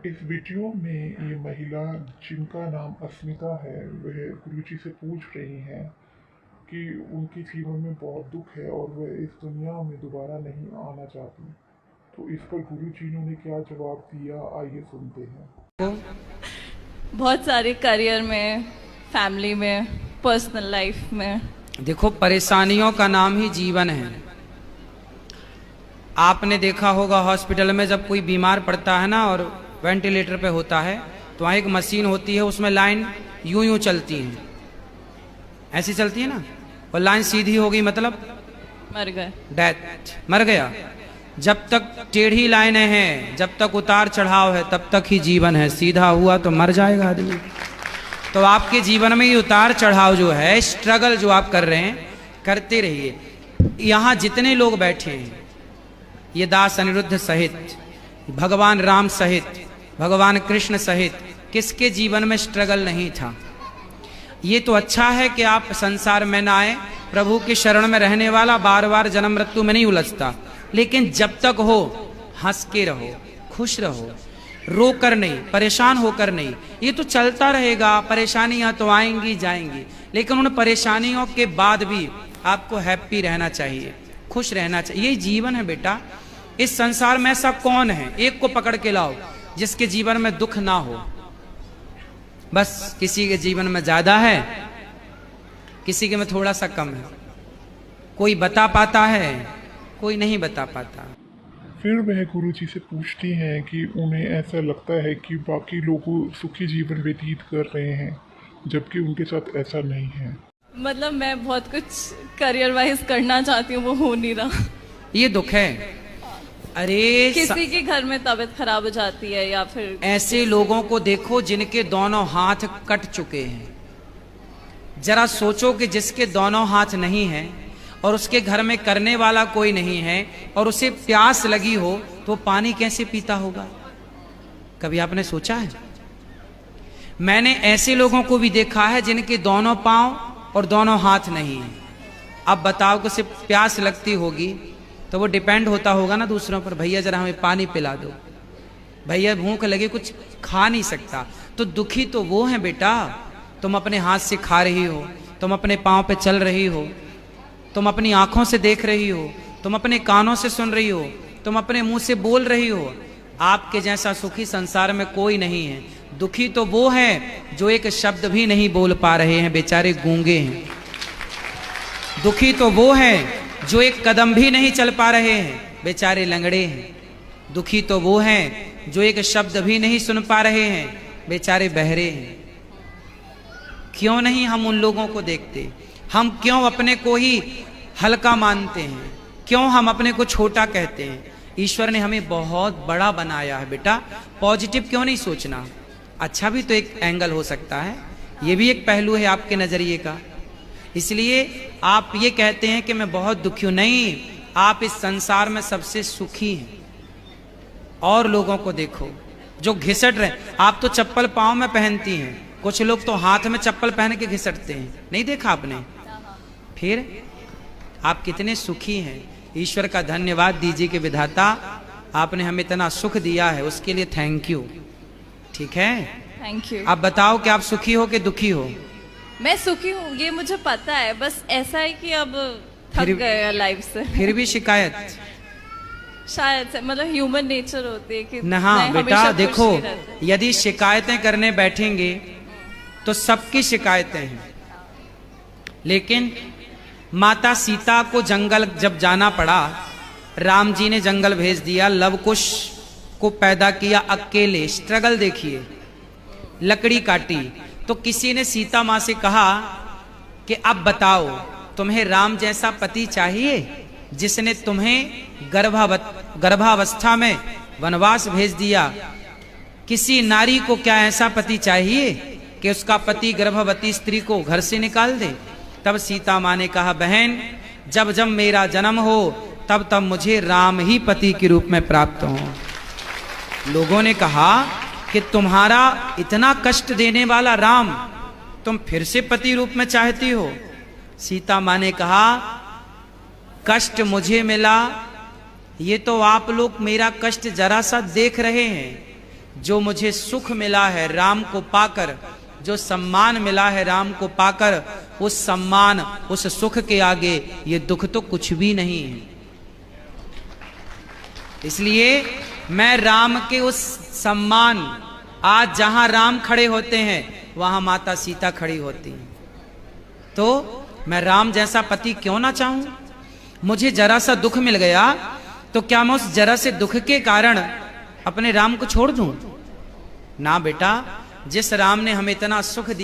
इस वीडियो में ये महिला जिनका नाम अस्मिता है वह गुरुजी से पूछ रही हैं कि उनके जीवन में बहुत दुख है और वह इस दुनिया में दोबारा नहीं आना चाहती। तो इस पर गुरुजी ने क्या जवाब दिया, आइए सुनते हैं। बहुत सारे करियर में, फैमिली में, पर्सनल लाइफ में। देखो, परेशानियों का नाम ही जीवन है। आपने देखा होगा हॉस्पिटल में जब कोई बीमार पड़ता है ना और वेंटिलेटर पे होता है तो वहाँ एक मशीन होती है, उसमें लाइन यूं यूं चलती है, ऐसी चलती है ना, और लाइन सीधी हो गई मतलब मर गए, डेथ, मर गया। जब तक टेढ़ी लाइनें हैं, जब तक उतार चढ़ाव है, तब तक ही जीवन है। सीधा हुआ तो मर जाएगा आदमी। तो आपके जीवन में ये उतार चढ़ाव जो है, स्ट्रगल जो आप कर रहे हैं, करते रहिए। यहाँ जितने लोग बैठे हैं, ये दास अनिरुद्ध सहित, भगवान राम सहित, भगवान कृष्ण सहित, किसके जीवन में स्ट्रगल नहीं था? ये तो अच्छा है कि आप संसार में ना आए, प्रभु के शरण में रहने वाला बार बार जन्म मृत्यु में नहीं उलझता। लेकिन जब तक हो, हंस के रहो, खुश रहो, रो कर नहीं, परेशान होकर नहीं। ये तो चलता रहेगा, परेशानियां तो आएंगी जाएंगी, लेकिन उन परेशानियों के बाद भी आपको हैप्पी रहना चाहिए, खुश रहना चाहिए। यही जीवन है बेटा। इस संसार में ऐसा कौन है, एक को पकड़ के लाओ जिसके जीवन में दुख ना हो। बस किसी के जीवन में ज्यादा है, किसी के में थोड़ा सा कम है। कोई बता पाता है, कोई नहीं बता पाता। फिर वह गुरुजी से पूछती हैं कि उन्हें ऐसा लगता है कि बाकी लोग सुखी जीवन व्यतीत कर रहे हैं, जबकि उनके साथ ऐसा नहीं है। मतलब मैं बहुत कुछ करियर वाइज करना चाहती हूँ, वो हो नहीं रहा। ये दुख है। अरे किसी के घर में तबीयत खराब हो जाती है, या फिर ऐसे लोगों को देखो जिनके दोनों हाथ कट चुके हैं। जरा सोचो कि जिसके दोनों हाथ नहीं है और उसके घर में करने वाला कोई नहीं है और उसे प्यास लगी हो तो पानी कैसे पीता होगा? कभी आपने सोचा है? मैंने ऐसे लोगों को भी देखा है जिनके दोनों पांव और दोनों हाथ नहीं है। अब बताओ कि उसे प्यास लगती होगी तो वो डिपेंड होता होगा ना दूसरों पर, भैया जरा हमें पानी पिला दो, भैया भूख लगी, कुछ खा नहीं सकता। तो दुखी तो वो है बेटा। तुम अपने हाथ से खा रही हो, तुम अपने पांव पे चल रही हो, तुम अपनी आंखों से देख रही हो, तुम अपने कानों से सुन रही हो, तुम अपने मुंह से बोल रही हो। आपके जैसा सुखी संसार में कोई नहीं है। दुखी तो वो है जो एक शब्द भी नहीं बोल पा रहे हैं, बेचारे गूंगे हैं। दुखी तो वो है जो एक कदम भी नहीं चल पा रहे हैं, बेचारे लंगड़े हैं। दुखी तो वो हैं जो एक शब्द भी नहीं सुन पा रहे हैं, बेचारे बहरे हैं। क्यों नहीं हम उन लोगों को देखते? हम क्यों अपने को ही हल्का मानते हैं? क्यों हम अपने को छोटा कहते हैं? ईश्वर ने हमें बहुत बड़ा बनाया है बेटा। पॉजिटिव क्यों नहीं सोचना? अच्छा भी तो एक एंगल हो सकता है, ये भी एक पहलू है आपके नजरिए का। इसलिए आप ये कहते हैं कि मैं बहुत दुखी हूं। नहीं, आप इस संसार में सबसे सुखी हैं। और लोगों को देखो जो घिसट रहे। आप तो चप्पल पांव में पहनती हैं, कुछ लोग तो हाथ में चप्पल पहन के घिसटते हैं, नहीं देखा आपने? फिर आप कितने सुखी हैं। ईश्वर का धन्यवाद दीजिए कि विधाता आपने हमें इतना सुख दिया है, उसके लिए थैंक यू। ठीक है, थैंक यू। आप बताओ कि आप सुखी हो कि दुखी हो? मैं सुखी हूँ, ये मुझे पता है। बस ऐसा है कि अब थक गए लाइफ से। फिर भी शिकायत शायद से, मतलब ह्यूमन नेचर होती है कि हाँ बेटा देखो, यदि शिकायतें करने बैठेंगे तो सबकी शिकायतें हैं। लेकिन माता सीता को जंगल जब जाना पड़ा, राम जी ने जंगल भेज दिया, लव कुश को पैदा किया अकेले। स्ट्रगल देखिए, लकड़ी काटी तो किसी ने सीता माँ से कहा कि अब बताओ, तुम्हें राम जैसा पति चाहिए जिसने तुम्हें गर्भावस्था में वनवास भेज दिया? किसी नारी को क्या ऐसा पति चाहिए कि उसका पति गर्भवती स्त्री को घर से निकाल दे? तब सीता माँ ने कहा, बहन जब जब मेरा जन्म हो तब तब मुझे राम ही पति के रूप में प्राप्त हो। लोगों ने कहा कि तुम्हारा इतना कष्ट देने वाला राम तुम फिर से पति रूप में चाहती हो? सीता माँ ने कहा, कष्ट मुझे मिला, ये तो आप लोग मेरा कष्ट जरा सा देख रहे हैं। जो मुझे सुख मिला है राम को पाकर, जो सम्मान मिला है राम को पाकर, उस सम्मान उस सुख के आगे ये दुख तो कुछ भी नहीं है। इसलिए मैं राम के उस सम्मान, आज जहां राम खड़े होते हैं वहां माता सीता खड़ी होती हैं, तो मैं राम जैसा पति क्यों ना चाहूं। मुझे जरा सा दुख मिल गया तो क्या मैं उस जरा से दुख के कारण अपने राम को छोड़ दूं? ना बेटा, जिस राम ने हमें इतना सुख दिया